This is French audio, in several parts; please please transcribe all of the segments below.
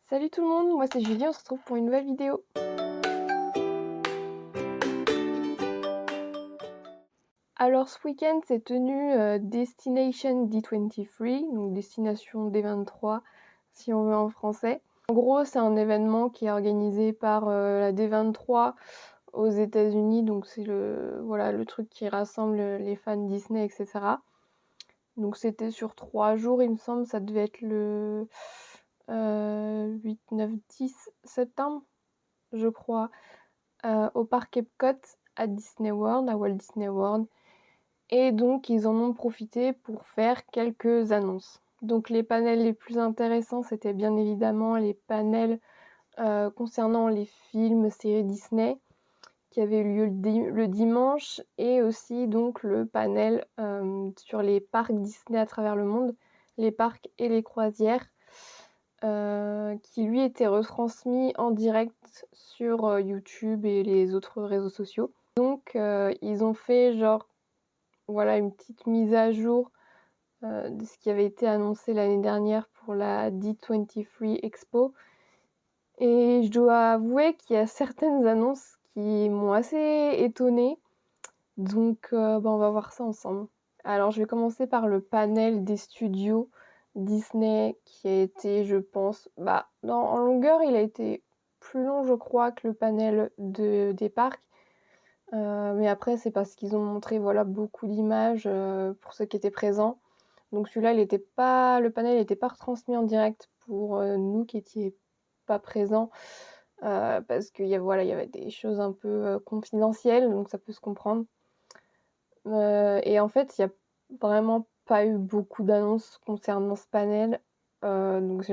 Salut tout le monde, moi c'est Julie, on se retrouve pour une nouvelle vidéo. Alors ce week-end s'est tenu Destination D23, donc Destination D23 si on veut en français. En gros c'est un événement qui est organisé par la D23 aux États-Unis, donc c'est le truc qui rassemble les fans Disney, etc. Donc c'était sur 3 jours il me semble, ça devait être le 8, 9, 10 septembre je crois. Au parc Epcot à Disney World, à Walt Disney World. Et donc, ils en ont profité pour faire quelques annonces. Donc, les panels les plus intéressants, c'était bien évidemment les panels concernant les films, séries Disney, qui avaient eu lieu le dimanche, et aussi donc le panel sur les parcs Disney à travers le monde, les parcs et les croisières, qui lui était retransmis en direct sur YouTube et les autres réseaux sociaux. Donc ils ont fait une petite mise à jour de ce qui avait été annoncé l'année dernière pour la D23 Expo. Et je dois avouer qu'il y a certaines annonces qui m'ont assez étonnée. Donc on va voir ça ensemble. Alors je vais commencer par le panel des studios Disney qui a été, je pense, en longueur il a été plus long je crois que le panel des parcs. Mais après c'est parce qu'ils ont montré beaucoup d'images pour ceux qui étaient présents. Donc celui-là le panel n'était pas retransmis en direct pour nous qui n'étions pas présents. Parce qu'il y avait des choses un peu confidentielles, donc ça peut se comprendre. Et en fait, il n'y a vraiment pas eu beaucoup d'annonces concernant ce panel. Donc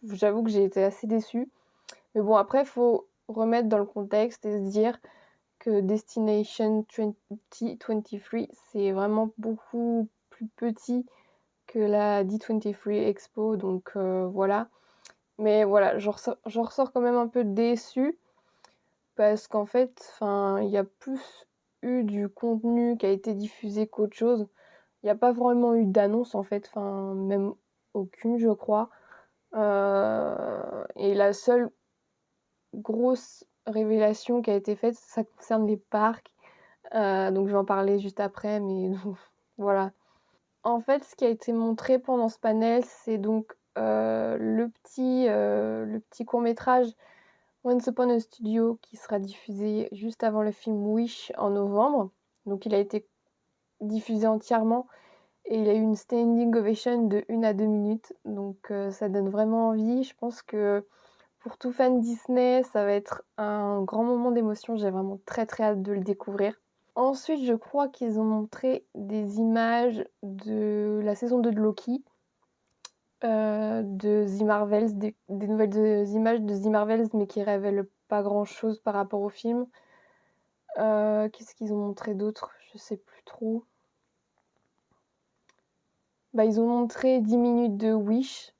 j'avoue que j'ai été assez déçue. Mais bon, après, il faut remettre dans le contexte et se dire que Destination 2023, c'est vraiment beaucoup plus petit que la D23 Expo. Donc voilà. Mais voilà, j'en ressors quand même un peu déçue. Parce qu'en fait, il y a plus eu du contenu qui a été diffusé qu'autre chose. Il n'y a pas vraiment eu d'annonce en fait, même aucune je crois. Et la seule grosse révélation qui a été faite, ça concerne les parcs. Donc je vais en parler juste après, mais voilà. En fait, ce qui a été montré pendant ce panel, c'est donc le petit court-métrage Once Upon a Studio qui sera diffusé juste avant le film Wish en novembre. Donc il a été diffusé entièrement et il a eu une standing ovation de 1 à 2 minutes. Donc ça donne vraiment envie. Je pense que pour tout fan Disney, ça va être un grand moment d'émotion. J'ai vraiment très très hâte de le découvrir. Ensuite, je crois qu'ils ont montré des images de la saison 2 de Loki. De The Marvels, des nouvelles images de The Marvels, mais qui révèlent pas grand chose par rapport au film. Qu'est-ce qu'ils ont montré d'autre? Je sais plus trop. Ils ont montré 10 minutes de Wish,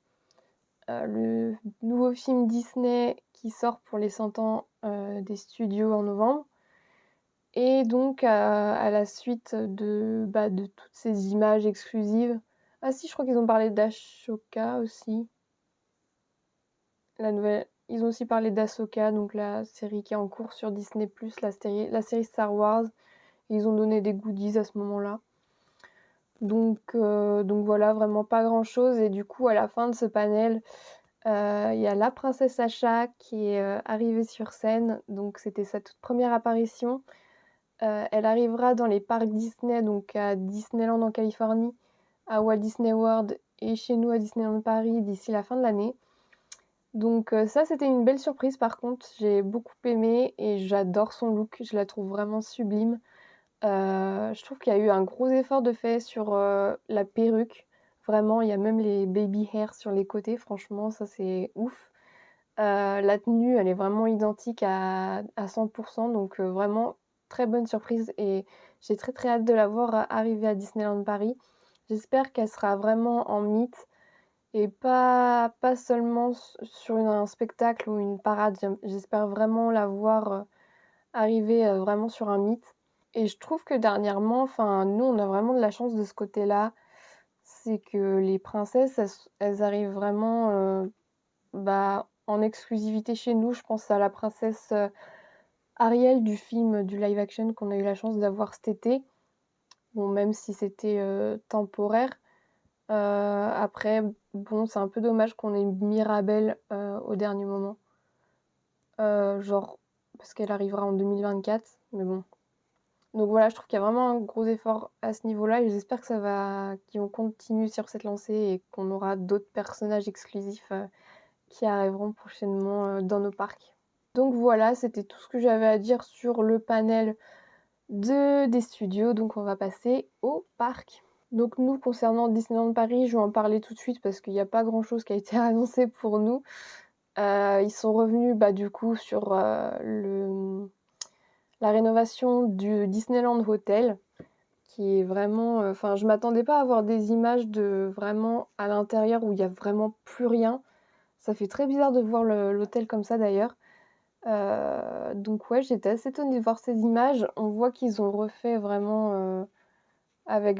le nouveau film Disney qui sort pour les 100 ans des studios en novembre. Et donc à la suite de toutes ces images exclusives. Ah si, je crois qu'ils ont parlé d'Ashoka aussi. Ils ont aussi parlé d'Ahsoka, donc la série qui est en cours sur Disney+, la série Star Wars. Ils ont donné des goodies à ce moment-là. Donc voilà, vraiment pas grand-chose. Et du coup, à la fin de ce panel, il y a la princesse Asha qui est arrivée sur scène. Donc c'était sa toute première apparition. Elle arrivera dans les parcs Disney, donc à Disneyland en Californie, à Walt Disney World et chez nous à Disneyland Paris d'ici la fin de l'année. Donc ça, c'était une belle surprise par contre. J'ai beaucoup aimé et j'adore son look. Je la trouve vraiment sublime. Je trouve qu'il y a eu un gros effort de fait sur la perruque. Vraiment, il y a même les baby hair sur les côtés. Franchement, ça c'est ouf. La tenue, elle est vraiment identique à 100%. Donc vraiment, très bonne surprise. Et j'ai très très hâte de la voir arriver à Disneyland Paris. J'espère qu'elle sera vraiment en mythe. Et pas seulement sur un spectacle ou une parade. J'espère vraiment la voir arriver vraiment sur un mythe. Et je trouve que dernièrement, nous, on a vraiment de la chance de ce côté-là. C'est que les princesses, elles arrivent vraiment en exclusivité chez nous. Je pense à la princesse Ariel du film du live action qu'on a eu la chance d'avoir cet été. Bon, même si c'était temporaire. Après, bon, c'est un peu dommage qu'on ait Mirabel au dernier moment. Genre, parce qu'elle arrivera en 2024, mais bon. Donc voilà, je trouve qu'il y a vraiment un gros effort à ce niveau-là et j'espère que qu'ils vont continuer sur cette lancée et qu'on aura d'autres personnages exclusifs qui arriveront prochainement dans nos parcs. Donc voilà, c'était tout ce que j'avais à dire sur le panel des studios, donc on va passer au parc. Donc nous, concernant Disneyland Paris, je vais en parler tout de suite parce qu'il n'y a pas grand-chose qui a été annoncé pour nous. Ils sont revenus du coup sur la rénovation du Disneyland Hotel, qui est vraiment... Enfin, je m'attendais pas à avoir des images de vraiment à l'intérieur où il n'y a vraiment plus rien. Ça fait très bizarre de voir l'hôtel comme ça d'ailleurs. Donc ouais, j'étais assez étonnée de voir ces images. On voit qu'ils ont refait vraiment avec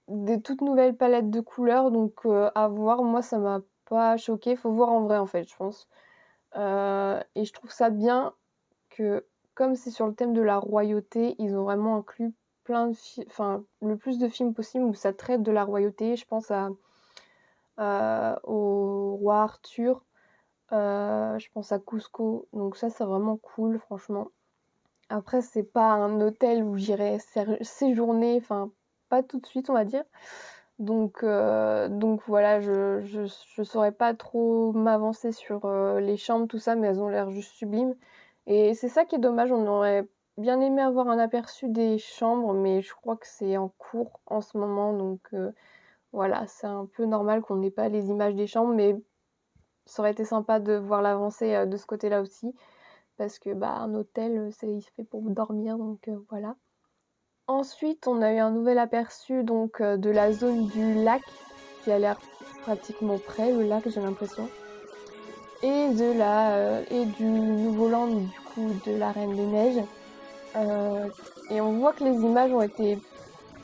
des toutes nouvelles palettes de couleurs. Donc à voir, moi ça m'a pas choqué. Faut voir en vrai en fait, je pense. Et je trouve ça bien que, comme c'est sur le thème de la royauté, ils ont vraiment inclus plein de le plus de films possible où ça traite de la royauté. Je pense au roi Arthur, je pense à Cusco, donc ça c'est vraiment cool franchement. Après c'est pas un hôtel où j'irais séjourner, enfin pas tout de suite on va dire. Donc voilà, je saurais pas trop m'avancer sur les chambres, tout ça, mais elles ont l'air juste sublimes. Et c'est ça qui est dommage, on aurait bien aimé avoir un aperçu des chambres, mais je crois que c'est en cours en ce moment, donc voilà, c'est un peu normal qu'on n'ait pas les images des chambres, mais ça aurait été sympa de voir l'avancée de ce côté-là aussi, parce que un hôtel, il se fait pour dormir, donc voilà. Ensuite, on a eu un nouvel aperçu donc de la zone du lac, qui a l'air pratiquement près, le lac j'ai l'impression, et du nouveau land du coup de la Reine des Neiges. Et on voit que les images ont été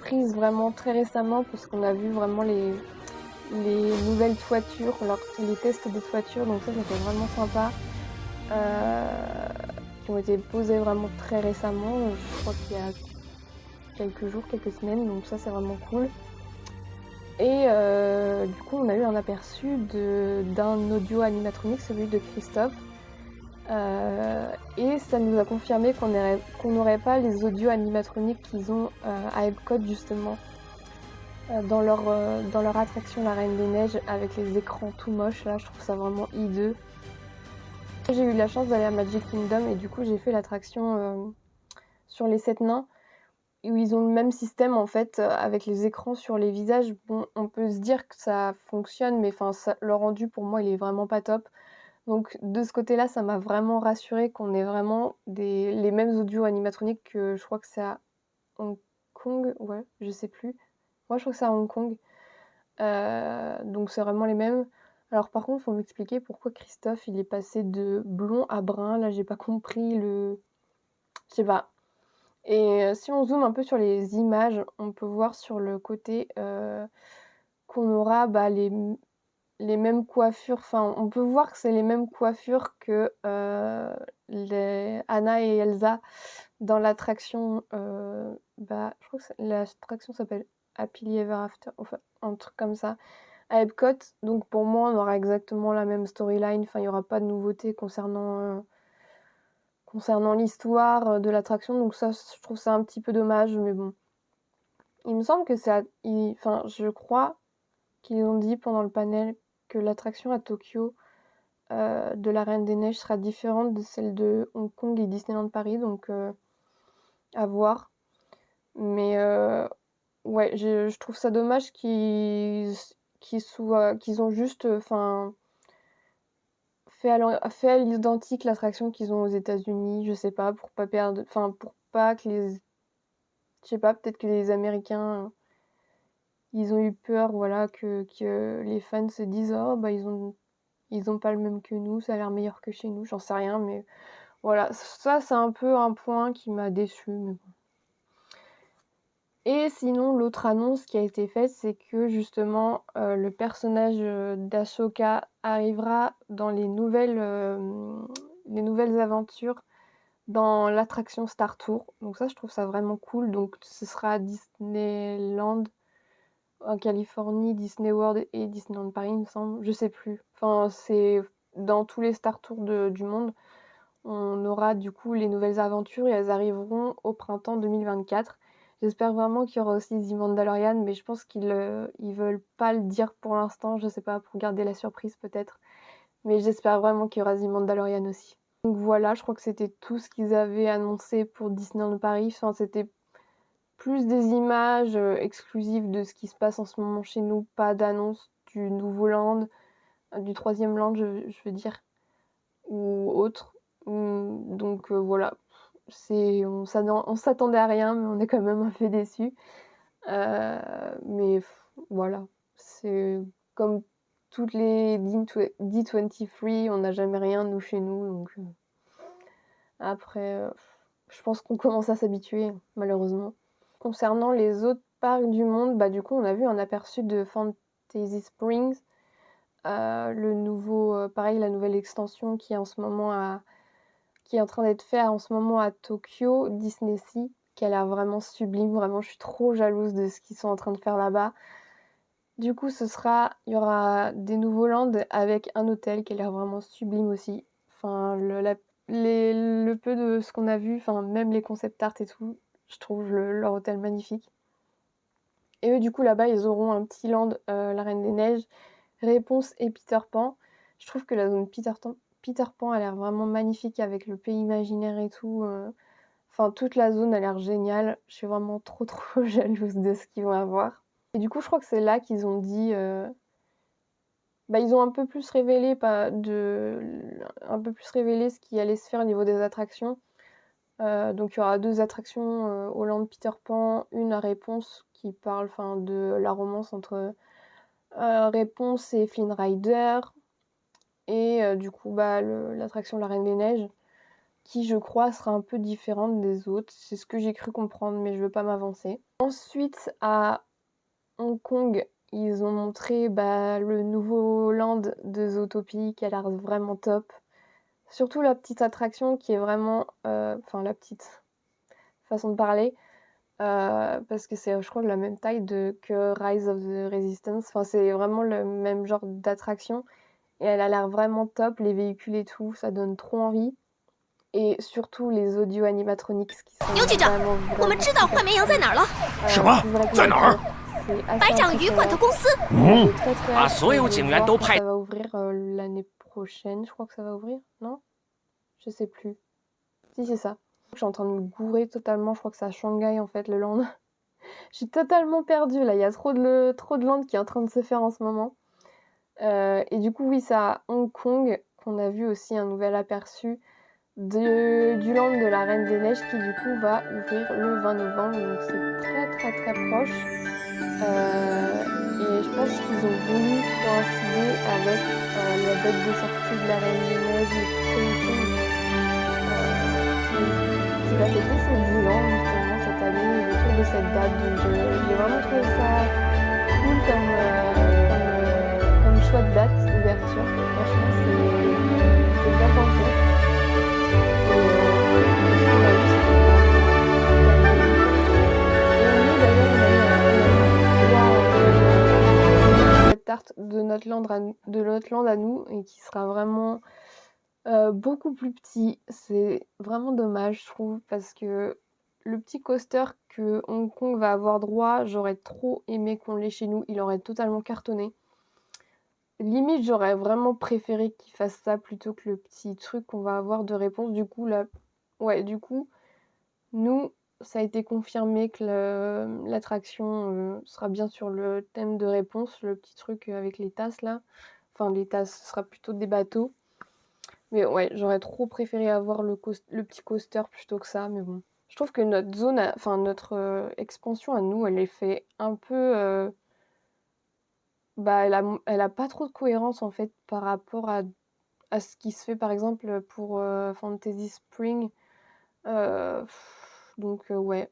prises vraiment très récemment parce qu'on a vu vraiment les nouvelles toitures, les tests des toitures, donc ça c'était vraiment sympa. Qui ont été posées vraiment très récemment, je crois qu'il y a quelques jours, quelques semaines, donc ça c'est vraiment cool. Et du coup on a eu un aperçu d'un audio animatronique, celui de Christophe. Et ça nous a confirmé qu'on n'aurait pas les audios animatroniques qu'ils ont à Epcot justement dans leur attraction La Reine des Neiges avec les écrans tout moches. Là je trouve ça vraiment hideux. J'ai eu la chance d'aller à Magic Kingdom et du coup j'ai fait l'attraction sur les 7 nains où ils ont le même système en fait avec les écrans sur les visages. Bon, on peut se dire que ça fonctionne, mais le rendu pour moi il est vraiment pas top. Donc de ce côté-là, ça m'a vraiment rassurée qu'on ait vraiment les mêmes audios animatroniques que je crois que c'est à Hong Kong, ouais, je sais plus. Moi je crois que c'est à Hong Kong. Donc c'est vraiment les mêmes. Alors par contre, faut m'expliquer pourquoi Christophe il est passé de blond à brun. Là, j'ai pas compris je sais pas. Et si on zoome un peu sur les images, on peut voir sur le côté qu'on aura les mêmes coiffures. Enfin, on peut voir que c'est les mêmes coiffures que les Anna et Elsa dans l'attraction. Je crois que l'attraction s'appelle Happily Ever After, enfin un truc comme ça, à Epcot. Donc pour moi, on aura exactement la même storyline. Enfin, il n'y aura pas de nouveauté concernant l'histoire de l'attraction. Donc ça, je trouve ça un petit peu dommage, mais bon. Il me semble que je crois qu'ils ont dit pendant le panel que l'attraction à Tokyo de la Reine des Neiges sera différente de celle de Hong Kong et Disneyland Paris, donc à voir. Mais ouais, je trouve ça dommage qu'ils ont juste fait à l'identique l'attraction qu'ils ont aux États-Unis, je sais pas, pour pas perdre, pour pas que je sais pas, peut-être que les Américains ils ont eu peur, voilà, que les fans se disent oh ils ont pas le même que nous, ça a l'air meilleur que chez nous, j'en sais rien, mais voilà, ça c'est un peu un point qui m'a déçue, mais bon. Et sinon, l'autre annonce qui a été faite, c'est que justement, le personnage, d'Ashoka arrivera dans les nouvelles aventures dans l'attraction Star Tour. Donc ça, je trouve ça vraiment cool. Donc ce sera à Disneyland en Californie, Disney World et Disneyland Paris, il me semble. Je sais plus. Enfin, c'est dans tous les Star Tours du monde. On aura du coup les nouvelles aventures et elles arriveront au printemps 2024. J'espère vraiment qu'il y aura aussi The Mandalorian, mais je pense qu'ils veulent pas le dire pour l'instant. Je sais pas, pour garder la surprise peut-être. Mais j'espère vraiment qu'il y aura The Mandalorian aussi. Donc voilà, je crois que c'était tout ce qu'ils avaient annoncé pour Disneyland Paris. Enfin, c'était plus des images exclusives de ce qui se passe en ce moment chez nous, pas d'annonce du nouveau land, du troisième land, je veux dire, ou autre. Donc voilà, on s'attendait à rien, mais on est quand même un peu déçus. Mais voilà, c'est comme toutes les D23, on n'a jamais rien nous chez nous, donc après, je pense qu'on commence à s'habituer, malheureusement. Concernant les autres parcs du monde, bah du coup, on a vu un aperçu de Fantasy Springs, le nouveau, pareil, la nouvelle extension qui est en ce moment qui est en train d'être faite en ce moment à Tokyo, Disney Sea, qui a l'air vraiment sublime. Vraiment, je suis trop jalouse de ce qu'ils sont en train de faire là-bas. Du coup, il y aura des nouveaux lands avec un hôtel qui a l'air vraiment sublime aussi. Enfin, le peu de ce qu'on a vu, enfin, même les concept art et tout, je trouve leur hôtel magnifique. Et eux, du coup, là-bas, ils auront un petit land, la Reine des Neiges, Réponse et Peter Pan. Je trouve que la zone Peter Pan a l'air vraiment magnifique avec le pays imaginaire et tout. Enfin, toute la zone a l'air géniale. Je suis vraiment trop trop jalouse de ce qu'ils vont avoir. Et du coup, je crois que c'est là qu'ils ont dit... ils ont un peu plus révélé ce qui allait se faire au niveau des attractions. Donc il y aura 2 attractions au land Peter Pan, une à Réponse qui parle de la romance entre Réponse et Flynn Rider, et du coup l'attraction La Reine des Neiges, qui je crois sera un peu différente des autres. C'est ce que j'ai cru comprendre, mais je veux pas m'avancer. Ensuite, à Hong Kong, ils ont montré le nouveau land de Zootopie qui a l'air vraiment top. Surtout la petite attraction qui est vraiment... la petite façon de parler. Parce que c'est, je crois, la même taille que Rise of the Resistance. Enfin, c'est vraiment le même genre d'attraction. Et elle a l'air vraiment top, les véhicules et tout, ça donne trop envie. Et surtout les audio animatronics qui sont vraiment, vraiment super ça va ouvrir l'année prochaine, je crois que ça va ouvrir, non? Je sais plus. Si, c'est ça. Je suis en train de me gourer totalement, je crois que c'est à Shanghai en fait, le land. Je suis totalement perdue là, il y a trop de land qui est en train de se faire en ce moment. Et du coup, oui, c'est à Hong Kong qu'on a vu aussi un nouvel aperçu du land de la Reine des Neiges qui du coup va ouvrir le 20 novembre, donc c'est très très très proche. Et je pense qu'ils ont voulu coïncider avec la date de sortie de la Reine des Neiges qui va fêter ses 10 ans justement cette année autour de cette date. Donc j'ai vraiment trouvé ça cool comme choix de date d'ouverture. Franchement, c'est bien pensé. Tarte de notre land à nous et qui sera vraiment beaucoup plus petit. C'est vraiment dommage, je trouve, parce que le petit coaster que Hong Kong va avoir droit, j'aurais trop aimé qu'on l'ait chez nous. Il aurait totalement cartonné. Limite, j'aurais vraiment préféré qu'il fasse ça plutôt que le petit truc qu'on va avoir de Réponse. Du coup, nous, ça a été confirmé que l'attraction sera bien sur le thème de Réponse, le petit truc avec les tasses là. Enfin, les tasses, ce sera plutôt des bateaux. Mais ouais, j'aurais trop préféré avoir le petit coaster plutôt que ça, mais bon. Je trouve que notre expansion à nous, elle est fait un peu... elle a pas trop de cohérence en fait par rapport à ce qui se fait par exemple pour Fantasy Spring. Donc ouais.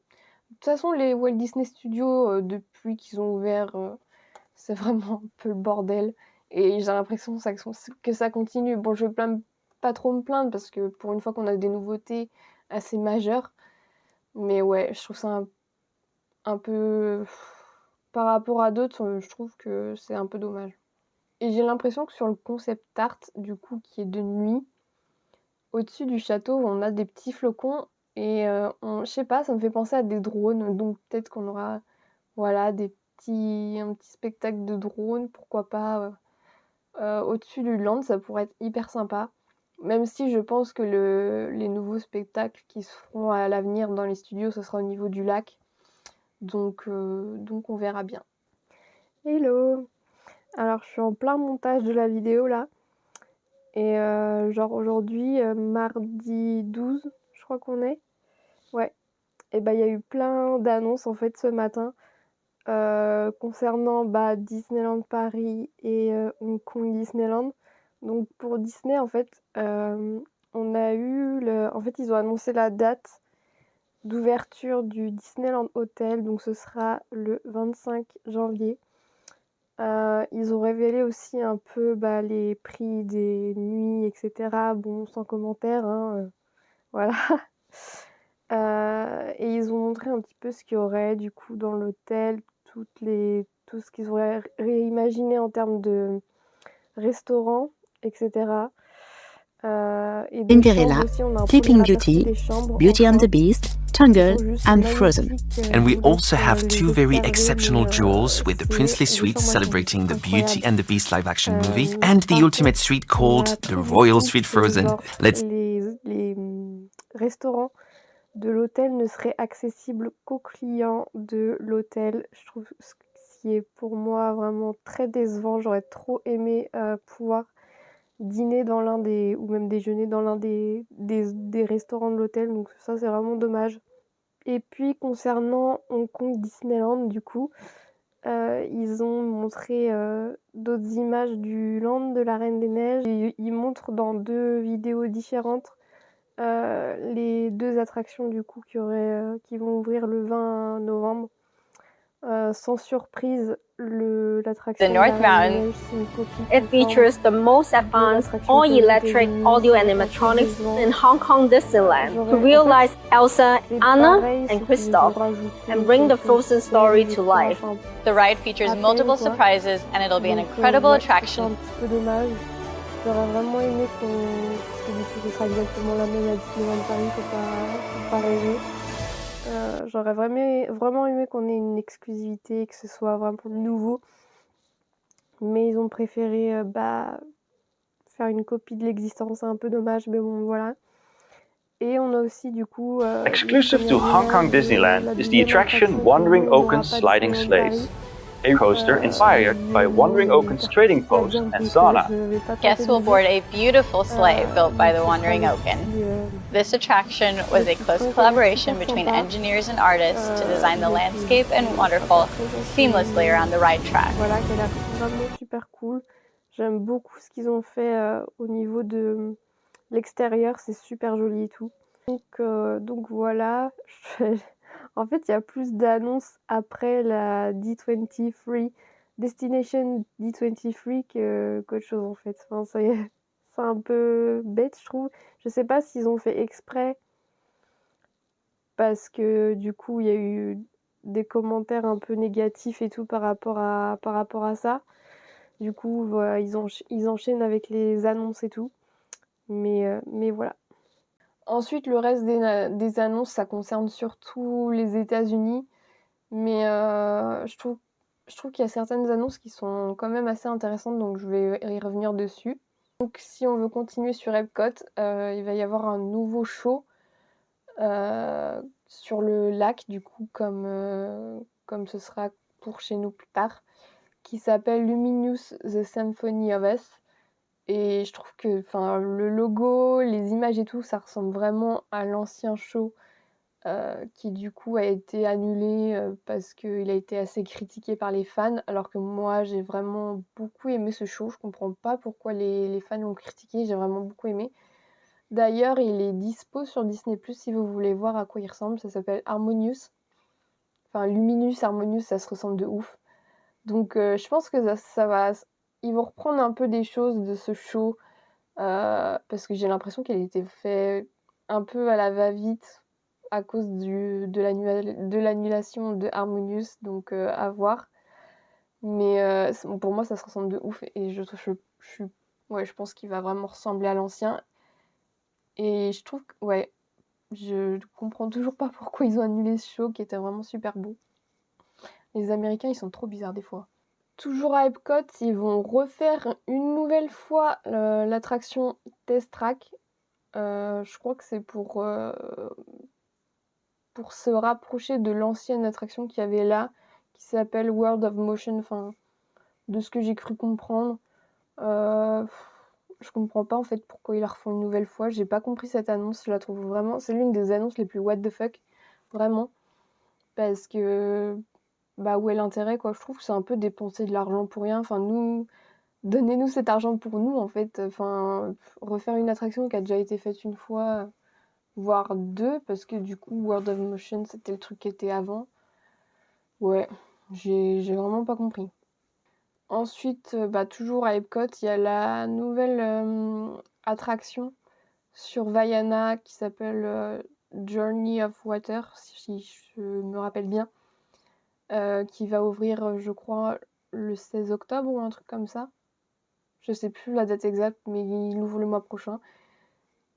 toute façon, les Walt Disney Studios, depuis qu'ils ont ouvert, c'est vraiment un peu le bordel. Et j'ai l'impression que ça continue. Bon, je vais pas trop me plaindre parce que pour une fois qu'on a des nouveautés assez majeures. Mais ouais, je trouve ça un peu... Par rapport à d'autres, je trouve que c'est un peu dommage. Et j'ai l'impression que sur le concept art, du coup, qui est de nuit, au-dessus du château, on a des petits flocons et je sais pas, ça me fait penser à des drones. Donc peut-être qu'on aura, voilà, un petit spectacle de drones, pourquoi pas, au-dessus du land, ça pourrait être hyper sympa. Même si je pense que les nouveaux spectacles qui se feront à l'avenir dans les studios, ce sera au niveau du lac. Donc on verra bien. Hello! Alors je suis en plein montage de la vidéo là. Et genre aujourd'hui, mardi 12, je crois qu'on est. Ouais. Et bah il y a eu plein d'annonces en fait ce matin concernant Disneyland Paris et Hong Kong Disneyland. Donc pour Disney en fait, on a eu en fait ils ont annoncé la date d'ouverture du Disneyland Hotel, donc ce sera le 25 janvier. Ils ont révélé aussi un peu les prix des nuits, etc. Bon, sans commentaire, hein, voilà. Et ils ont montré un petit peu ce qu'il y aurait du coup dans l'hôtel, tout ce qu'ils auraient réimaginé en termes de restaurants, etc. Et des chambres Cinderella, aussi, on a un Sleeping premier aperçu Beauty, des chambres Beauty and enfin, the Beast, qui Tangled, sont juste and Frozen. magnifiques. And we Je vous also laisse have les two very observer, exceptional mais jewels with the c'est Princely des Suite chambres elles sont celebrating the Beauty incroyables. and the Beast live action movie and the Par ultimate contre, suite on called a the trouvé Royal fou Suite que Frozen. genre Let's les restaurants de l'hôtel ne seraient accessibles qu'aux clients de l'hôtel. Je trouve ce qui est pour moi vraiment très décevant. J'aurais trop aimé pouvoir dîner dans l'un des ou même déjeuner dans l'un des restaurants de l'hôtel. Donc ça c'est vraiment dommage. Et puis concernant Hong Kong Disneyland du coup, ils ont montré d'autres images du land de la Reine des Neiges. Et ils montrent dans 2 vidéos différentes les 2 attractions du coup qui vont ouvrir le 20 novembre. Sans surprise, l'attraction The de la North Reine des Mountain. Neiges, c'est une copie It features the most advanced all-electric audio animatronics in Hong Kong Disneyland to realize Elsa, Anna, and Kristoff and bring the Frozen story to life. The ride features multiple surprises and it'll be an incredible attraction. C'est un petit peu dommage. J'aurais vraiment aimé parce que du coup ce sera exactement la même à Disneyland Paris, faut pas rêver. J'aurais vraiment aimé qu'on ait une exclusivité, que ce soit vraiment nouveau. Mais ils ont préféré faire une copie de l'existence, c'est un peu dommage, mais bon voilà. Et on a aussi du coup... Exclusive to Hong Kong Disneyland is the attraction Wandering Oaken's Sliding Sleighs, a coaster inspired by Wandering Oaken's trading post and sauna. Guests will board a beautiful sleigh built by the Wandering Oaken. This attraction was a close collaboration between engineers and artists to design the landscape and waterfall seamlessly around the ride track. Voilà, qui a l'air vraiment super cool. J'aime beaucoup ce qu'ils ont fait au niveau de l'extérieur, c'est super joli et tout. Donc voilà, en fait il y a plus d'annonces après la D23, Destination D23 qu'autre chose en fait. Enfin, c'est un peu bête je trouve. Je sais pas s'ils ont fait exprès parce que du coup il y a eu des commentaires un peu négatifs et tout par rapport à ça. Du coup voilà, ils enchaînent avec les annonces et tout. Mais voilà. Ensuite, le reste des annonces, ça concerne surtout les États-Unis. Mais je trouve qu'il y a certaines annonces qui sont quand même assez intéressantes, donc je vais y revenir dessus. Donc si on veut continuer sur Epcot, il va y avoir un nouveau show sur le lac, du coup, comme ce sera pour chez nous plus tard, qui s'appelle Luminous The Symphony of Us. Et je trouve que le logo, les images et tout, ça ressemble vraiment à l'ancien show qui du coup a été annulé parce qu'il a été assez critiqué par les fans, alors que moi j'ai vraiment beaucoup aimé ce show. Je comprends pas pourquoi les fans l'ont critiqué, j'ai vraiment beaucoup aimé. D'ailleurs, il est dispo sur Disney+ si vous voulez voir à quoi il ressemble, ça s'appelle Harmonious. Enfin, Luminous, Harmonious, ça se ressemble de ouf. Donc je pense que ils vont reprendre un peu des choses de ce show, parce que j'ai l'impression qu'elle était fait un peu à la va-vite à cause de l'annulation de Harmonious, donc à voir. Mais pour moi, ça se ressemble de ouf et je pense qu'il va vraiment ressembler à l'ancien. Et je trouve que, ouais, je comprends toujours pas pourquoi ils ont annulé ce show qui était vraiment super beau. Les Américains, ils sont trop bizarres des fois. Toujours à Epcot, ils vont refaire une nouvelle fois l'attraction Test Track. Je crois que c'est pour se rapprocher de l'ancienne attraction qu'il y avait là, qui s'appelle World of Motion, enfin, de ce que j'ai cru comprendre. Je comprends pas en fait pourquoi ils la refont une nouvelle fois. J'ai pas compris cette annonce, je la trouve vraiment... C'est l'une des annonces les plus what the fuck, vraiment. Parce que... Bah où est l'intérêt quoi? Je trouve que c'est un peu dépenser de l'argent pour rien. Enfin donnez-nous cet argent pour nous en fait. Enfin, refaire une attraction qui a déjà été faite une fois, voire deux, parce que du coup World of Motion c'était le truc qui était avant. Ouais, j'ai vraiment pas compris. Ensuite, toujours à Epcot, il y a la nouvelle attraction sur Vaiana qui s'appelle Journey of Water, si je me rappelle bien, qui va ouvrir, je crois, le 16 octobre ou un truc comme ça. Je sais plus la date exacte, mais il ouvre le mois prochain.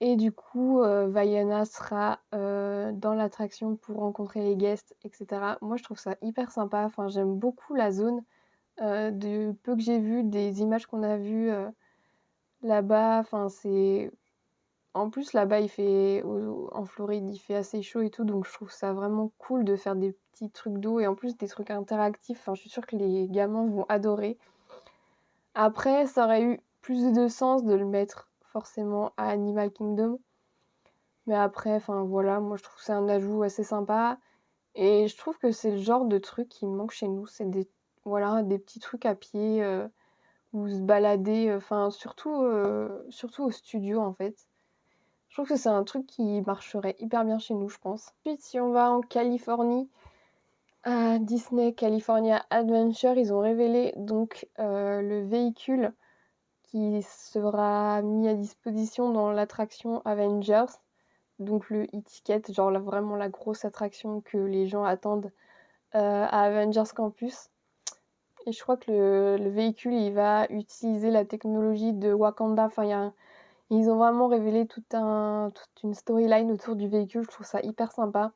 Et du coup, Vaiana sera dans l'attraction pour rencontrer les guests, etc. Moi, je trouve ça hyper sympa. Enfin, j'aime beaucoup la zone. Du peu que j'ai vu, des images qu'on a vues là-bas, enfin c'est... En plus là-bas en Floride il fait assez chaud et tout, donc je trouve ça vraiment cool de faire des petits trucs d'eau et en plus des trucs interactifs, enfin je suis sûre que les gamins vont adorer. Après ça aurait eu plus de sens de le mettre forcément à Animal Kingdom, mais après enfin voilà, moi je trouve que c'est un ajout assez sympa et je trouve que c'est le genre de truc qui me manque chez nous, c'est des petits trucs à pied, ou se balader, enfin surtout au studio en fait. Je trouve que c'est un truc qui marcherait hyper bien chez nous, je pense. Ensuite, si on va en Californie, à Disney California Adventure, ils ont révélé donc le véhicule qui sera mis à disposition dans l'attraction Avengers, donc le e-ticket, genre vraiment la grosse attraction que les gens attendent à Avengers Campus. Et je crois que le véhicule, il va utiliser la technologie de Wakanda. Enfin, ils ont vraiment révélé toute une storyline autour du véhicule. Je trouve ça hyper sympa.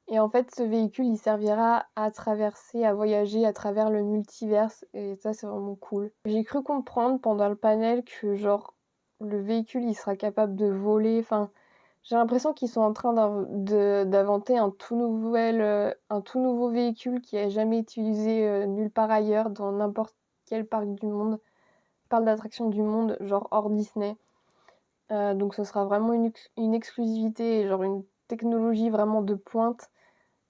Et en fait, ce véhicule, il servira à voyager à travers le multiverse. Et ça, c'est vraiment cool. J'ai cru comprendre pendant le panel que, genre, le véhicule, il sera capable de voler. Enfin, j'ai l'impression qu'ils sont en train d'inventer un tout nouveau véhicule qui n'a jamais été utilisé nulle part ailleurs dans n'importe quel parc d'attractions du monde, genre hors Disney. Donc ce sera vraiment une exclusivité et genre une technologie vraiment de pointe.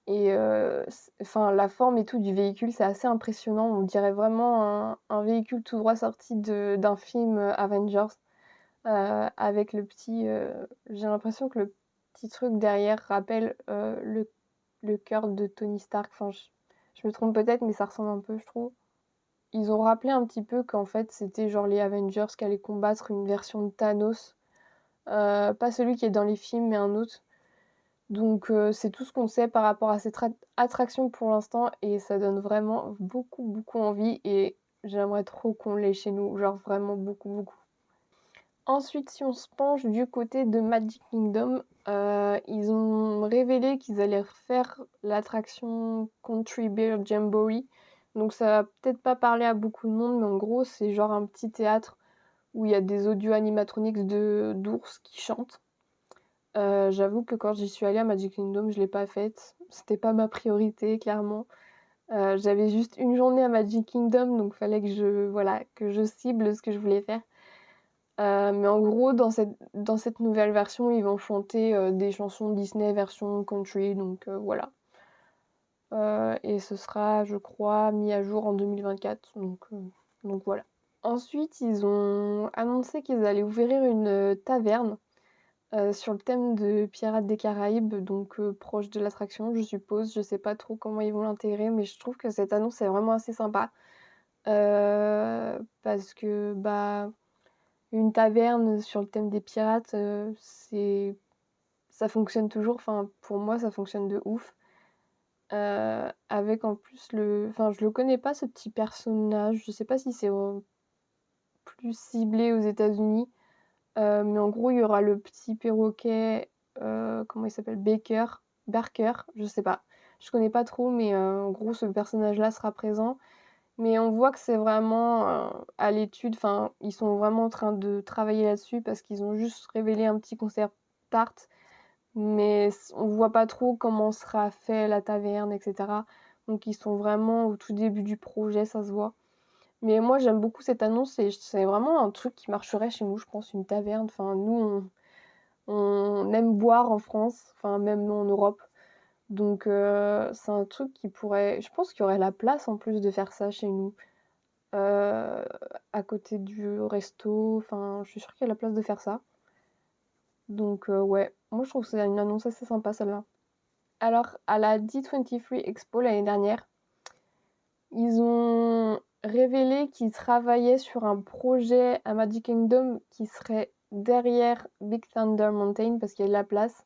Et la forme et tout du véhicule, c'est assez impressionnant. On dirait vraiment un véhicule tout droit sorti d'un film Avengers. Avec le petit... j'ai l'impression que le petit truc derrière rappelle le cœur de Tony Stark. Enfin, je me trompe peut-être, mais ça ressemble un peu, je trouve. Ils ont rappelé un petit peu qu'en fait, c'était genre les Avengers qui allaient combattre une version de Thanos. Pas celui qui est dans les films, mais un autre. Donc c'est tout ce qu'on sait par rapport à cette attraction pour l'instant. Et ça donne vraiment beaucoup, beaucoup envie. Et j'aimerais trop qu'on l'ait chez nous. Genre vraiment beaucoup, beaucoup. Ensuite, si on se penche du côté de Magic Kingdom, ils ont révélé qu'ils allaient refaire l'attraction Country Bear Jamboree. Donc ça va peut-être pas parler à beaucoup de monde, mais en gros, c'est genre un petit théâtre où il y a des audio animatronics d'ours qui chantent. J'avoue que quand j'y suis allée à Magic Kingdom, je l'ai pas faite. C'était pas ma priorité, clairement. J'avais juste une journée à Magic Kingdom, donc fallait que je cible ce que je voulais faire. Mais en gros, dans cette nouvelle version, ils vont chanter des chansons Disney version country, donc voilà. Et ce sera, je crois, mis à jour en 2024, donc voilà. Ensuite, ils ont annoncé qu'ils allaient ouvrir une taverne sur le thème de Pirates des Caraïbes, donc proche de l'attraction, je suppose. Je sais pas trop comment ils vont l'intégrer, mais je trouve que cette annonce est vraiment assez sympa. Parce que, bah, une taverne sur le thème des pirates, ça fonctionne toujours. Enfin, pour moi, ça fonctionne de ouf. Avec en plus enfin, je le connais pas, ce petit personnage. Je sais pas si c'est plus ciblé aux États-Unis. Mais en gros, il y aura le petit perroquet, comment il s'appelle? Barker, je sais pas. Je connais pas trop, mais en gros, ce personnage-là sera présent. Mais on voit que c'est vraiment à l'étude, enfin, ils sont vraiment en train de travailler là-dessus parce qu'ils ont juste révélé un petit concept art, mais on voit pas trop comment sera fait la taverne, etc. Donc ils sont vraiment au tout début du projet, ça se voit. Mais moi j'aime beaucoup cette annonce et c'est vraiment un truc qui marcherait chez nous, je pense, une taverne. Enfin, nous on aime boire en France, enfin même en Europe. Donc c'est un truc qui pourrait, je pense qu'il y aurait la place en plus de faire ça chez nous. À côté du resto, enfin je suis sûre qu'il y a la place de faire ça. Donc ouais, moi je trouve que c'est une annonce assez sympa celle-là. Alors à la D23 Expo l'année dernière, ils ont révélé qu'ils travaillaient sur un projet à Magic Kingdom qui serait derrière Big Thunder Mountain parce qu'il y a de la place.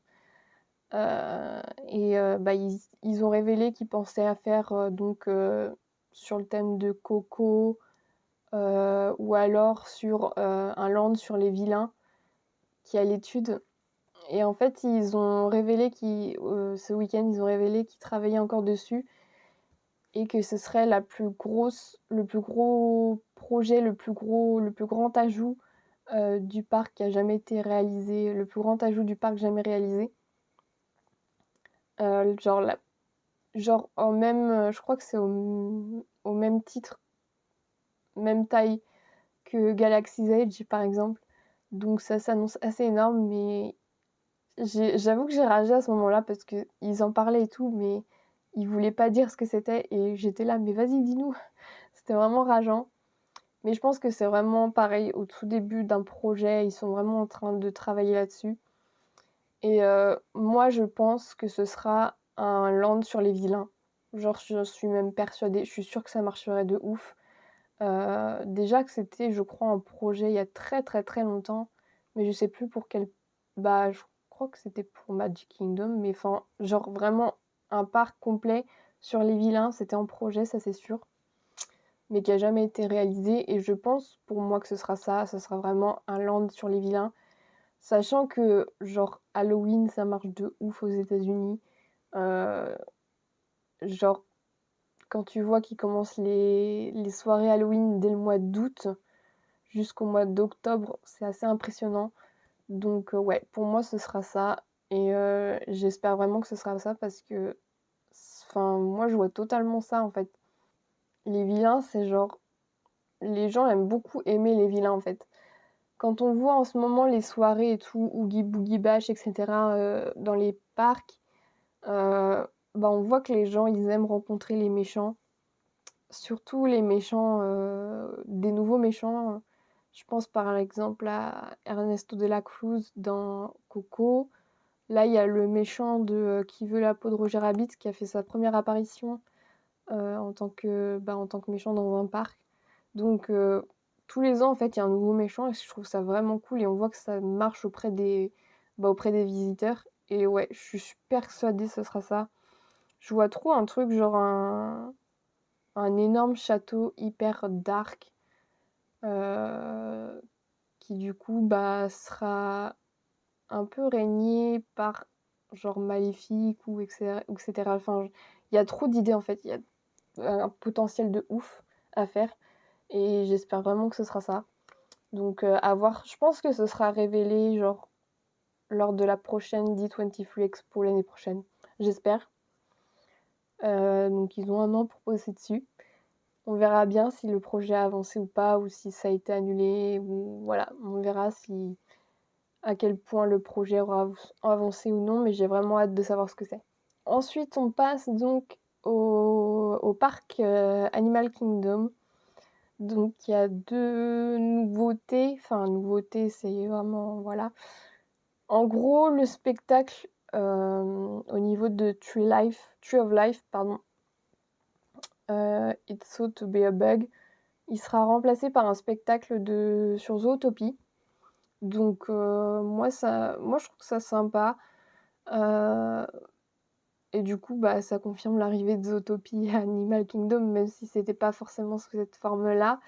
Bah, ils ont révélé qu'ils pensaient à faire donc sur le thème de Coco ou alors sur un land sur les vilains qui est à l'étude. Et en fait, ils ont révélé ce week-end, ils ont révélé qu'ils travaillaient encore dessus et que ce serait le plus gros projet, le plus grand ajout du parc qui a jamais été réalisé, le plus grand ajout du parc jamais réalisé. Genre en même, je crois que c'est au même titre, même taille que Galaxy's Edge par exemple. Donc ça s'annonce assez énorme, mais j'avoue que j'ai ragé à ce moment-là parce qu'ils en parlaient et tout, mais ils voulaient pas dire ce que c'était et j'étais là, mais vas-y, dis-nous. C'était vraiment rageant. Mais je pense que c'est vraiment pareil au tout début d'un projet, ils sont vraiment en train de travailler là-dessus. Et moi, je pense que ce sera un land sur les vilains. Genre, je suis même persuadée, je suis sûre que ça marcherait de ouf. Déjà que c'était, je crois, un projet il y a très très très longtemps, mais je sais plus pour quel. Bah, je crois que c'était pour Magic Kingdom, mais enfin, genre vraiment un parc complet sur les vilains, c'était en projet, ça c'est sûr, mais qui a jamais été réalisé. Et je pense pour moi que ce sera ça sera vraiment un land sur les vilains, sachant que genre Halloween ça marche de ouf aux États-Unis. Genre quand tu vois qu'ils commencent les soirées Halloween dès le mois d'août jusqu'au mois d'octobre, c'est assez impressionnant. Donc ouais, pour moi ce sera ça. Et j'espère vraiment que ce sera ça parce que enfin, moi je vois totalement ça en fait. Les vilains, c'est genre les gens aiment beaucoup aimer les vilains en fait. Quand on voit en ce moment les soirées et tout, Oogie Boogie Bash, etc. Dans les parcs, bah on voit que les gens ils aiment rencontrer les méchants. Surtout les méchants, des nouveaux méchants. Je pense par exemple à Ernesto de la Cruz dans Coco. Là, il y a le méchant de Qui veut la peau de Roger Rabbit qui a fait sa première apparition en tant que méchant dans un parc. Donc tous les ans, en fait, il y a un nouveau méchant et je trouve ça vraiment cool et on voit que ça marche auprès des visiteurs. Et ouais, je suis persuadée que ce sera ça. Je vois trop un truc genre un énorme château hyper dark qui du coup sera un peu régné par genre Maléfique ou etc. Enfin, il y a trop d'idées en fait, il y a un potentiel de ouf à faire et j'espère vraiment que ce sera ça. Donc à voir, je pense que ce sera révélé genre lors de la prochaine D23 Expo l'année prochaine, j'espère. Donc ils ont un an pour bosser dessus. On verra bien si le projet a avancé ou pas, ou si ça a été annulé, ou voilà, on verra à quel point le projet aura avancé ou non, mais j'ai vraiment hâte de savoir ce que c'est. Ensuite, on passe donc au parc Animal Kingdom. Donc il y a deux nouveautés, enfin nouveautés c'est vraiment, voilà. En gros, le spectacle au niveau de Tree of Life, pardon, It's So to Be a Bug, il sera remplacé par un spectacle sur Zootopie. Donc moi je trouve ça sympa. Et du coup, ça confirme l'arrivée de Zootopie à Animal Kingdom, même si c'était pas forcément sous cette forme-là.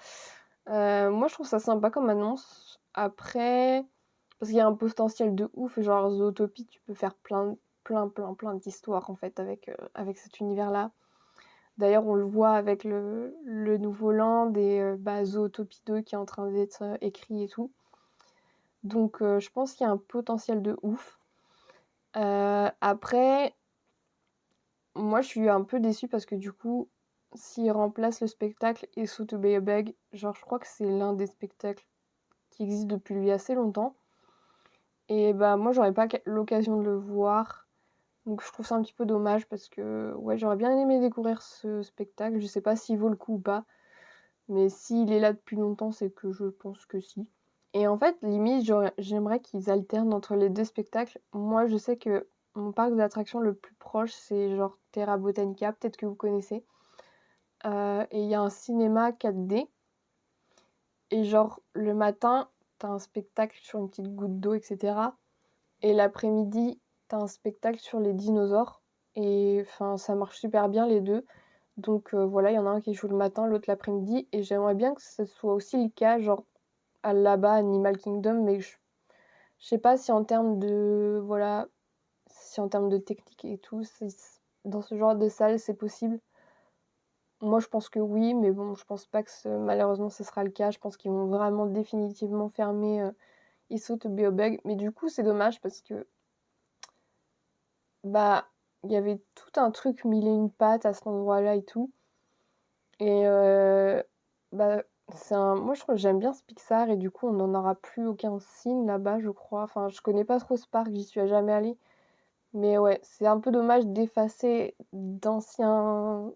Moi, je trouve ça sympa comme annonce. Après, parce qu'il y a un potentiel de ouf, genre Zootopie, tu peux faire plein d'histoires en fait avec cet univers-là. D'ailleurs, on le voit avec le nouveau Land et Zootopie 2 qui est en train d'être écrit et tout. Donc, je pense qu'il y a un potentiel de ouf. Après, moi, je suis un peu déçue parce que du coup, s'il remplace le spectacle et So to Be a Bug, genre, je crois que c'est l'un des spectacles qui existe depuis assez longtemps. Et moi, j'aurais pas l'occasion de le voir. Donc, je trouve ça un petit peu dommage parce que, ouais, j'aurais bien aimé découvrir ce spectacle. Je sais pas s'il vaut le coup ou pas. Mais s'il est là depuis longtemps, c'est que je pense que si. Et en fait, limite, j'aimerais qu'ils alternent entre les deux spectacles. Moi, je sais que mon parc d'attractions le plus proche, c'est genre Terra Botanica, peut-être que vous connaissez. Et il y a un cinéma 4D. Et genre, le matin, t'as un spectacle sur une petite goutte d'eau, etc. Et l'après-midi, t'as un spectacle sur les dinosaures. Et enfin, ça marche super bien les deux. Donc voilà, il y en a un qui joue le matin, l'autre l'après-midi. Et j'aimerais bien que ce soit aussi le cas, genre là-bas, Animal Kingdom, mais je sais pas si en termes de voilà, si en termes de technique et tout, dans ce genre de salle, c'est possible. Moi, je pense que oui, mais bon, je pense pas que malheureusement ce sera le cas. Je pense qu'ils vont vraiment définitivement fermer It's So to Be a Bug. Mais du coup, c'est dommage parce que il y avait tout un truc mille et une pattes à cet endroit-là et tout. Et moi, je trouve que j'aime bien ce Pixar et du coup, on n'en aura plus aucun signe là-bas, je crois. Enfin, je connais pas trop ce parc, j'y suis jamais allée. Mais ouais, c'est un peu dommage d'effacer d'anciens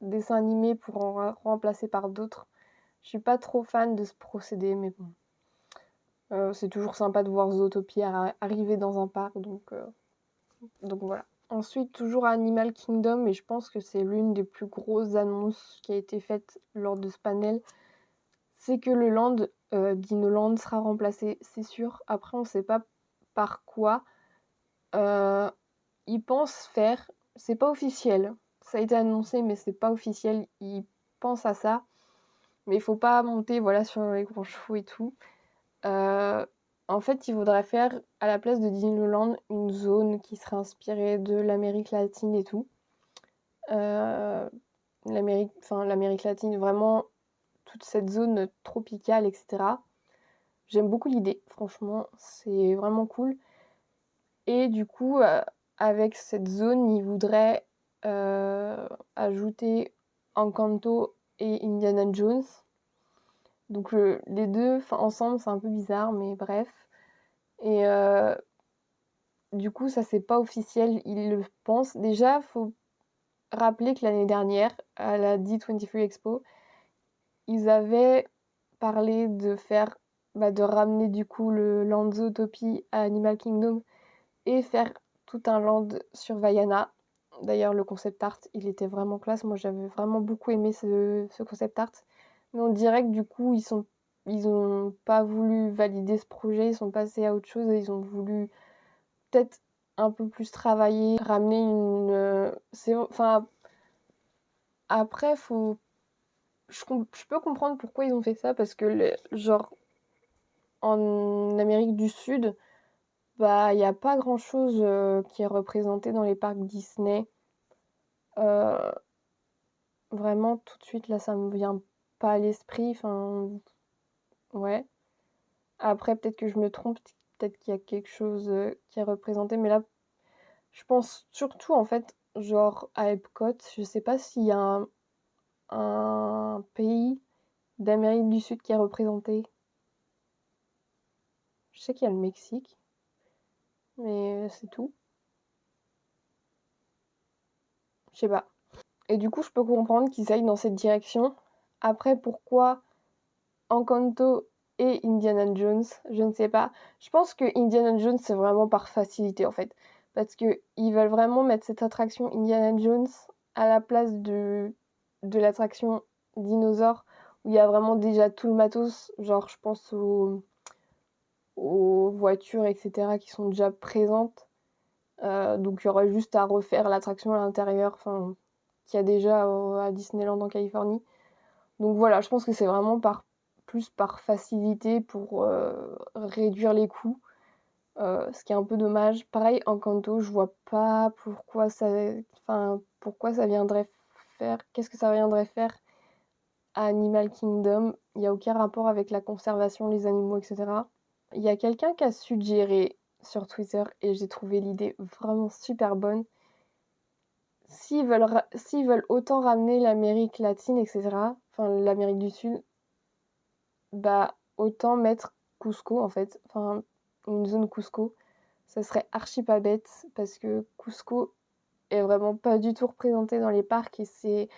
dessins animés pour en remplacer par d'autres. Je suis pas trop fan de ce procédé, mais bon. C'est toujours sympa de voir Zootopie arriver dans un parc, donc voilà. Ensuite, toujours à Animal Kingdom, et je pense que c'est l'une des plus grosses annonces qui a été faite lors de ce panel, c'est que le land Dinoland sera remplacé, c'est sûr. Après, on ne sait pas par quoi. Ils pensent faire, c'est pas officiel. Ça a été annoncé, mais c'est pas officiel. Ils pensent à ça, mais il faut pas monter voilà sur les grands chevaux et tout. En fait, ils voudraient faire à la place de Disneyland une zone qui serait inspirée de l'Amérique latine et tout. L'Amérique latine, vraiment toute cette zone tropicale, etc. J'aime beaucoup l'idée, franchement, c'est vraiment cool. Et du coup, avec cette zone, ils voudraient ajouter Encanto et Indiana Jones. Donc les deux ensemble, c'est un peu bizarre, mais bref. Et du coup, ça, c'est pas officiel, ils le pensent. Déjà, faut rappeler que l'année dernière, à la D23 Expo, ils avaient parlé de de ramener du coup le Land Zootopie à Animal Kingdom et faire tout un land sur Vaiana. D'ailleurs, le concept art, il était vraiment classe. Moi, j'avais vraiment beaucoup aimé ce concept art. Mais on dirait que du coup, ils ont pas voulu valider ce projet, ils sont passés à autre chose et ils ont voulu peut-être un peu plus travailler, ramener après, je peux comprendre pourquoi ils ont fait ça, parce que, genre, en Amérique du Sud, il n'y a pas grand-chose qui est représenté dans les parcs Disney. Vraiment, tout de suite, là, ça me vient pas à l'esprit. Enfin, ouais. Après, peut-être que je me trompe, peut-être qu'il y a quelque chose qui est représenté, mais là, je pense surtout, en fait, genre, à Epcot, je sais pas s'il y a un pays d'Amérique du Sud qui est représenté. Je sais qu'il y a le Mexique, mais c'est tout. Je sais pas. Et du coup, je peux comprendre qu'ils aillent dans cette direction. Après, pourquoi Encanto et Indiana Jones, je ne sais pas. Je pense que Indiana Jones, c'est vraiment par facilité, en fait. Parce qu'ils veulent vraiment mettre cette attraction Indiana Jones à la place de l'attraction dinosaure, où il y a vraiment déjà tout le matos. Genre, je pense aux voitures, etc., qui sont déjà présentes. Donc, il y aurait juste à refaire l'attraction à l'intérieur, enfin, qu'il y a déjà à Disneyland en Californie. Donc voilà, je pense que c'est vraiment plus par facilité pour réduire les coûts, ce qui est un peu dommage. Pareil, Encanto, je vois pas pourquoi ça viendrait faire, qu'est-ce que ça viendrait faire à Animal Kingdom. Il n'y a aucun rapport avec la conservation, les animaux, etc. Il y a quelqu'un qui a suggéré sur Twitter, et j'ai trouvé l'idée vraiment super bonne. S'ils veulent autant ramener l'Amérique latine, etc., enfin l'Amérique du Sud, bah autant mettre Cusco en fait, enfin une zone Cusco, ça serait archi pas bête parce que Cusco est vraiment pas du tout représenté dans les parcs et c'est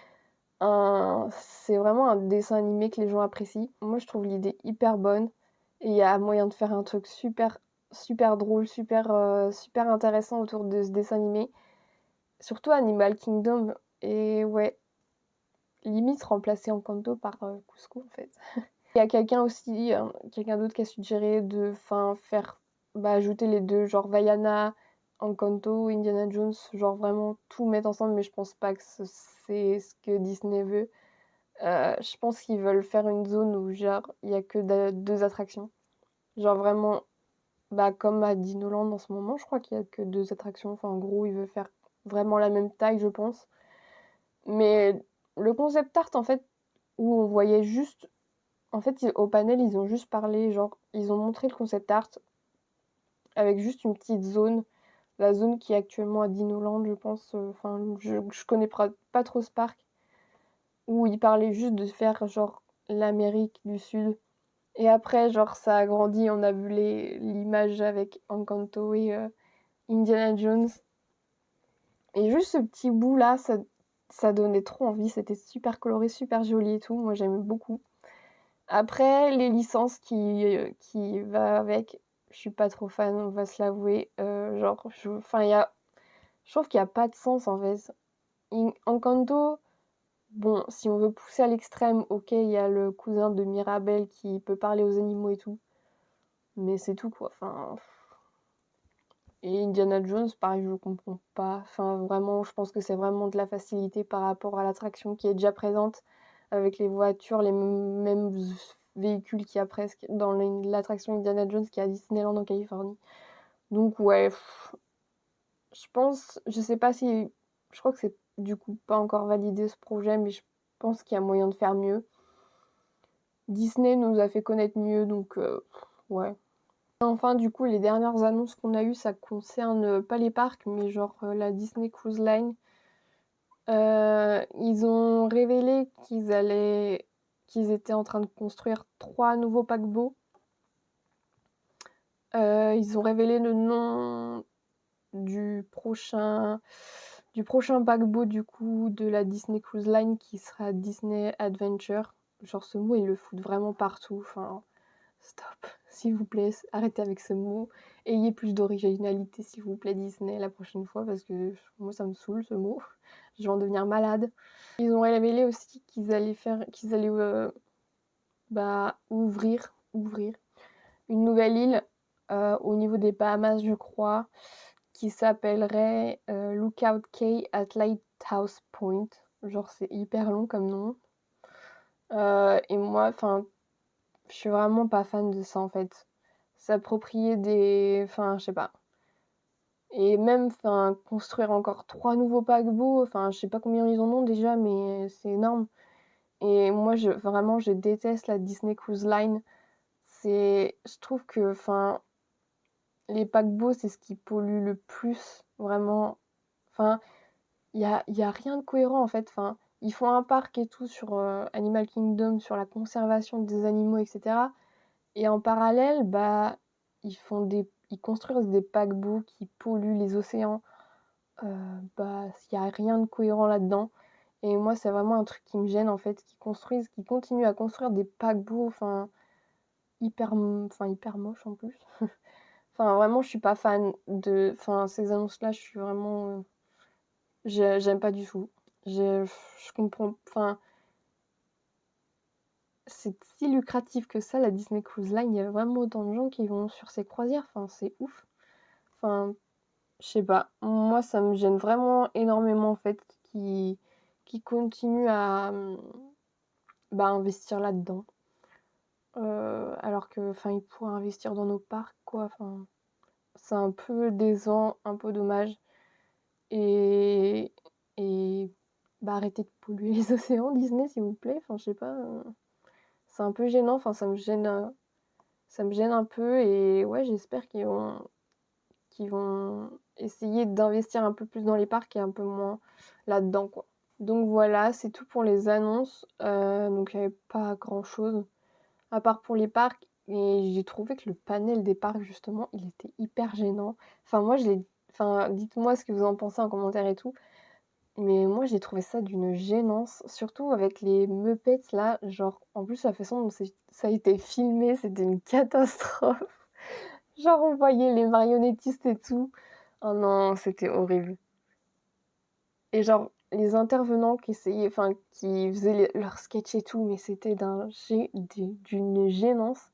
vraiment un dessin animé que les gens apprécient. Moi je trouve l'idée hyper bonne et il y a moyen de faire un truc super super drôle, super intéressant autour de ce dessin animé. Surtout Animal Kingdom et ouais, limite remplacer Encanto par Cusco en fait. Il y a quelqu'un d'autre qui a suggéré de ajouter les deux, genre Vaiana, Encanto, Indiana Jones, genre vraiment tout mettre ensemble, mais je pense pas que c'est ce que Disney veut. Je pense qu'ils veulent faire une zone où genre il y a que deux attractions. Genre vraiment, comme à Dinoland en ce moment, je crois qu'il y a que deux attractions. Enfin en gros, ils veulent faire vraiment la même taille, je pense. Mais le concept art en fait, où on voyait juste en fait, au panel, ils ont juste parlé, genre, ils ont montré le concept art avec juste une petite zone, la zone qui est actuellement à Dinoland, je pense. Enfin, je connais pas trop ce parc, où ils parlaient juste de faire, genre, l'Amérique du Sud. Et après, genre, ça a grandi, on a vu l'image avec Encanto et Indiana Jones. Et juste ce petit bout-là, ça donnait trop envie, c'était super coloré, super joli et tout, moi j'aimais beaucoup. Après, les licences qui va avec, je suis pas trop fan, on va se l'avouer. Je trouve qu'il n'y a pas de sens en fait. Encanto, bon, si on veut pousser à l'extrême, ok, il y a le cousin de Mirabel qui peut parler aux animaux et tout. Mais c'est tout quoi. Enfin. Et Indiana Jones, pareil, je comprends pas. Enfin, vraiment, je pense que c'est vraiment de la facilité par rapport à l'attraction qui est déjà présente avec les voitures, les mêmes véhicules qu'il y a presque dans l'attraction Indiana Jones qui est à Disneyland en Californie. Donc ouais, je pense, je sais pas si, je crois que c'est du coup pas encore validé ce projet, mais je pense qu'il y a moyen de faire mieux. Disney nous a fait connaître mieux, donc ouais. Enfin, du coup, les dernières annonces qu'on a eues, ça concerne pas les parcs, mais genre la Disney Cruise Line. Ils ont révélé qu'ils étaient en train de construire 3 nouveaux paquebots. Ils ont révélé le nom du prochain paquebot du coup de la Disney Cruise Line qui sera Disney Adventure. Genre ce mot ils le foutent vraiment partout. Enfin, stop, s'il vous plaît, arrêtez avec ce mot. Ayez plus d'originalité s'il vous plaît Disney la prochaine fois parce que moi ça me saoule ce mot. Je vais en devenir malade. Ils ont révélé aussi qu'ils allaient ouvrir une nouvelle île au niveau des Bahamas, je crois, qui s'appellerait Lookout Cay at Lighthouse Point. Genre, c'est hyper long comme nom. Et moi, enfin, je suis vraiment pas fan de ça en fait. S'approprier des. Enfin, je sais pas. Et même, construire encore 3 nouveaux paquebots, je sais pas combien ils en ont déjà, mais c'est énorme. Et moi, vraiment, je déteste la Disney Cruise Line. Je trouve que, les paquebots, c'est ce qui pollue le plus, vraiment. Enfin, il y a rien de cohérent, en fait. Enfin, ils font un parc et tout sur Animal Kingdom, sur la conservation des animaux, etc. Et en parallèle, ils construisent des paquebots qui polluent les océans. Il y a rien de cohérent là-dedans. Et moi, c'est vraiment un truc qui me gêne, en fait, qu'ils continuent à construire des paquebots, hyper moche en plus. Enfin, vraiment, je suis pas fan de... Enfin, ces annonces-là, je suis vraiment... J'aime pas du tout. Je comprends... Enfin, c'est si lucratif que ça, la Disney Cruise Line. Il y a vraiment autant de gens qui vont sur ces croisières. Enfin, c'est ouf. Enfin, je sais pas. Moi, ça me gêne vraiment énormément, en fait, qui continuent à investir là-dedans. Alors que, enfin, ils pourraient investir dans nos parcs, quoi. Enfin, c'est un peu décevant, un peu dommage. Et arrêtez de polluer les océans, Disney, s'il vous plaît. Enfin, je sais pas. C'est un peu gênant. Enfin, ça me gêne un peu. Et ouais, j'espère qu'ils vont essayer d'investir un peu plus dans les parcs et un peu moins là-dedans, quoi. Donc voilà, c'est tout pour les annonces. Donc il n'y avait pas grand-chose, à part pour les parcs. Et j'ai trouvé que le panel des parcs, justement, il était hyper gênant. Enfin, moi, dites-moi ce que vous en pensez en commentaire et tout. Mais moi, j'ai trouvé ça d'une gênance, surtout avec les Muppets, là. Genre, en plus, la façon dont ça a été filmé, c'était une catastrophe. Genre, on voyait les marionnettistes et tout. Oh non, c'était horrible. Et genre, les intervenants qui essayaient, enfin, qui faisaient leurs sketchs et tout, mais c'était d'une gênance.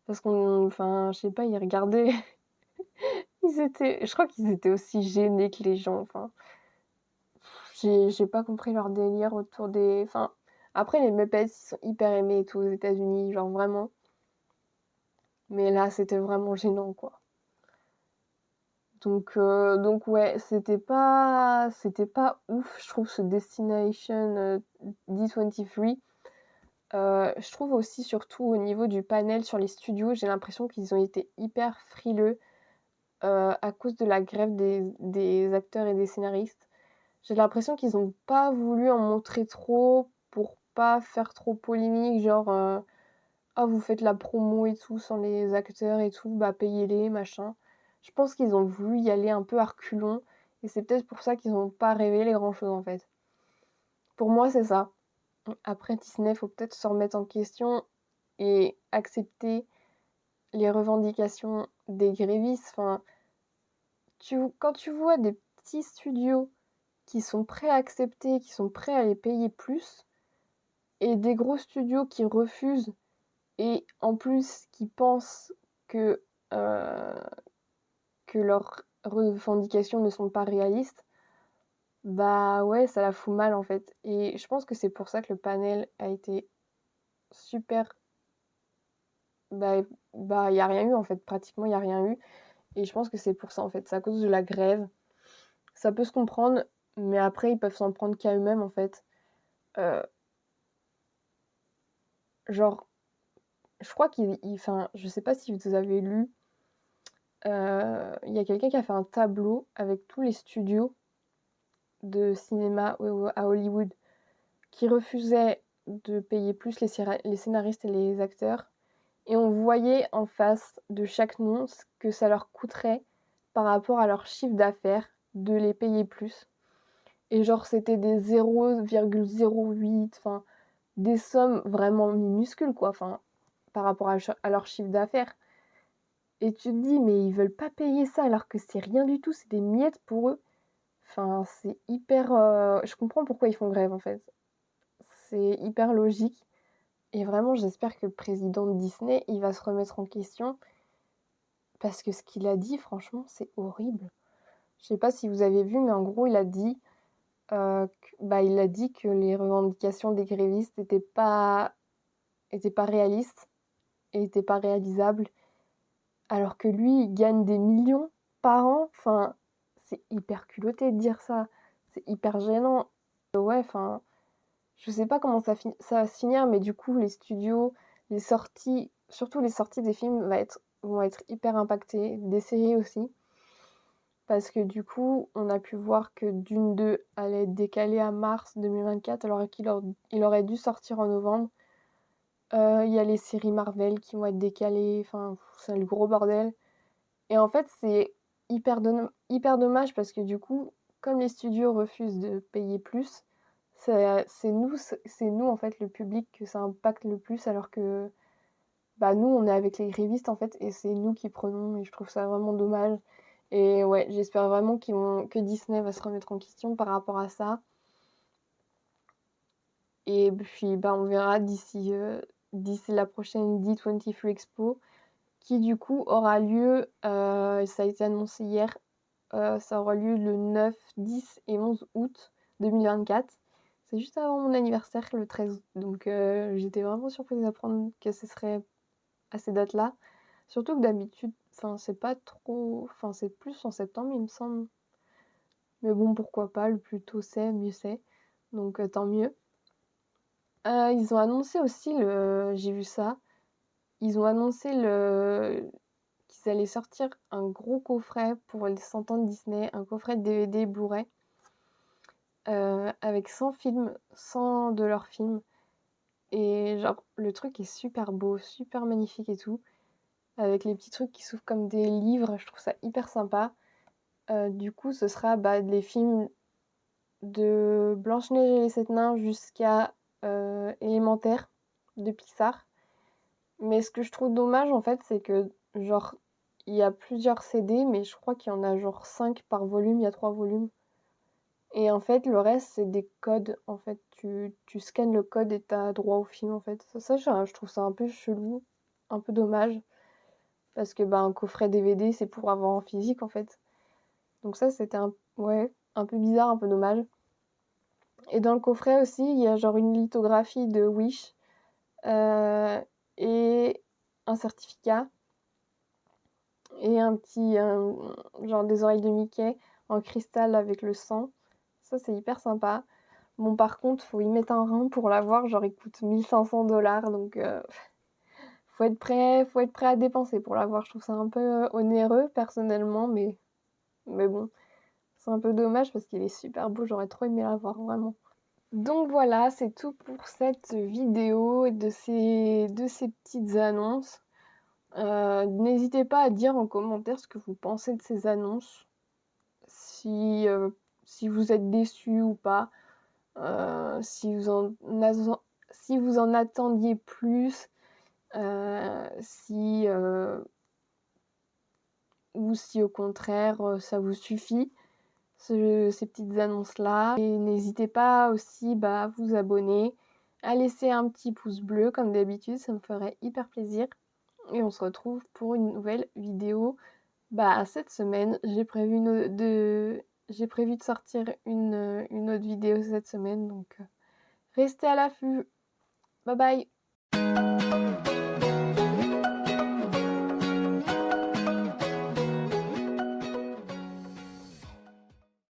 Parce je sais pas, ils regardaient. Je crois qu'ils étaient aussi gênés que les gens. Enfin, j'ai pas compris leur délire autour des. Enfin, après, les Muppets, ils sont hyper aimés et tout aux États-Unis, genre vraiment. Mais là, c'était vraiment gênant, quoi. Donc ouais, c'était pas ouf, je trouve, ce Destination D23. Je trouve aussi, surtout au niveau du panel sur les studios, j'ai l'impression qu'ils ont été hyper frileux à cause de la grève des acteurs et des scénaristes. J'ai l'impression qu'ils n'ont pas voulu en montrer trop pour pas faire trop polémique, genre ah, vous faites la promo et tout sans les acteurs et tout, bah payez-les, machin. Je pense qu'ils ont voulu y aller un peu à reculons et c'est peut-être pour ça qu'ils n'ont pas révélé grand-chose en fait. Pour moi, c'est ça. Après, Disney, faut peut-être se remettre en question et accepter les revendications des grévistes. Enfin, quand tu vois des petits studios qui sont prêts à accepter, qui sont prêts à les payer plus, et des gros studios qui refusent, et en plus qui pensent que leurs revendications ne sont pas réalistes, bah ouais, ça la fout mal en fait. Et je pense que c'est pour ça que le panel a été super... Bah, il n'y a rien eu en fait, pratiquement il n'y a rien eu. Et je pense que c'est pour ça en fait, c'est à cause de la grève. Ça peut se comprendre, mais après ils peuvent s'en prendre qu'à eux-mêmes en fait. Genre, je crois enfin, je sais pas si vous avez lu, il y a quelqu'un qui a fait un tableau avec tous les studios de cinéma à Hollywood qui refusaient de payer plus les scénaristes et les acteurs. Et on voyait en face de chaque nom ce que ça leur coûterait par rapport à leur chiffre d'affaires de les payer plus. Et genre, c'était des 0,08, enfin, des sommes vraiment minuscules, quoi, enfin, par rapport à leur chiffre d'affaires. Et tu te dis, mais ils veulent pas payer ça alors que c'est rien du tout, c'est des miettes pour eux. Enfin, c'est hyper... je comprends pourquoi ils font grève, en fait. C'est hyper logique. Et vraiment, j'espère que le président de Disney, il va se remettre en question. Parce que ce qu'il a dit, franchement, c'est horrible. Je sais pas si vous avez vu, mais en gros, il a dit que les revendications des grévistes n'étaient pas réalistes et n'étaient pas réalisables. Alors que lui, il gagne des millions par an. Enfin, c'est hyper culotté de dire ça. C'est hyper gênant. Ouais, enfin, je sais pas comment ça va se finir, mais du coup, les studios, les sorties, surtout les sorties des films vont être hyper impactées, des séries aussi. Parce que du coup, on a pu voir que Dune 2 allait être décalé à mars 2024, alors qu'il aurait dû sortir en novembre. Il y a les séries Marvel qui vont être décalées, enfin, c'est le gros bordel. Et en fait, c'est hyper dommage parce que du coup, comme les studios refusent de payer plus, c'est nous en fait, le public, que ça impacte le plus, alors que bah nous on est avec les grévistes en fait et c'est nous qui prenons et je trouve ça vraiment dommage. Et ouais, j'espère vraiment que Disney va se remettre en question par rapport à ça. Et puis bah on verra d'ici la prochaine D23 Expo qui du coup aura lieu, ça a été annoncé hier, ça aura lieu le 9, 10 et 11 août 2024. C'est juste avant mon anniversaire, le 13 août. Donc j'étais vraiment surprise d'apprendre que ce serait à ces dates-là. Surtout que d'habitude, c'est pas trop... c'est plus en septembre, il me semble. Mais bon, pourquoi pas, le plus tôt c'est, mieux c'est. Donc tant mieux. Ils ont annoncé aussi j'ai vu ça. Ils ont annoncé qu'ils allaient sortir un gros coffret pour les 100 ans de Disney, un coffret de DVD Blu-ray, avec 100 films, 100 de leurs films. Et genre, le truc est super beau, super magnifique et tout, avec les petits trucs qui s'ouvrent comme des livres, je trouve ça hyper sympa. Du coup, ce sera les films de Blanche-Neige et les 7 nains jusqu'à Élémentaire de Pixar. Mais ce que je trouve dommage en fait, c'est que genre il y a plusieurs CD, mais je crois qu'il y en a genre 5 par volume, il y a 3 volumes. Et en fait, le reste, c'est des codes. En fait, tu scannes le code et t'as droit au film en fait. Ça, je trouve ça un peu chelou, un peu dommage. Parce que un coffret DVD, c'est pour avoir en physique en fait. Donc ça, c'était un peu bizarre, un peu dommage. Et dans le coffret aussi, il y a genre une lithographie de Wish et un certificat et genre des oreilles de Mickey en cristal avec le sang. Ça, c'est hyper sympa. Bon, par contre, faut y mettre un rein pour l'avoir. Genre, il coûte 1500 $. Donc, faut être prêt à dépenser pour l'avoir. Je trouve ça un peu onéreux, personnellement. Mais bon, c'est un peu dommage parce qu'il est super beau. J'aurais trop aimé l'avoir, vraiment. Donc voilà, c'est tout pour cette vidéo et de ces petites annonces. N'hésitez pas à dire en commentaire ce que vous pensez de ces annonces. Si vous êtes déçus ou pas. Si vous en attendiez plus, ou si au contraire ça vous suffit, ces petites annonces-là. Et n'hésitez pas aussi à vous abonner, à laisser un petit pouce bleu comme d'habitude, ça me ferait hyper plaisir. Et on se retrouve pour une nouvelle vidéo. Cette semaine, j'ai prévu de sortir une autre vidéo cette semaine, donc restez à l'affût. Bye bye.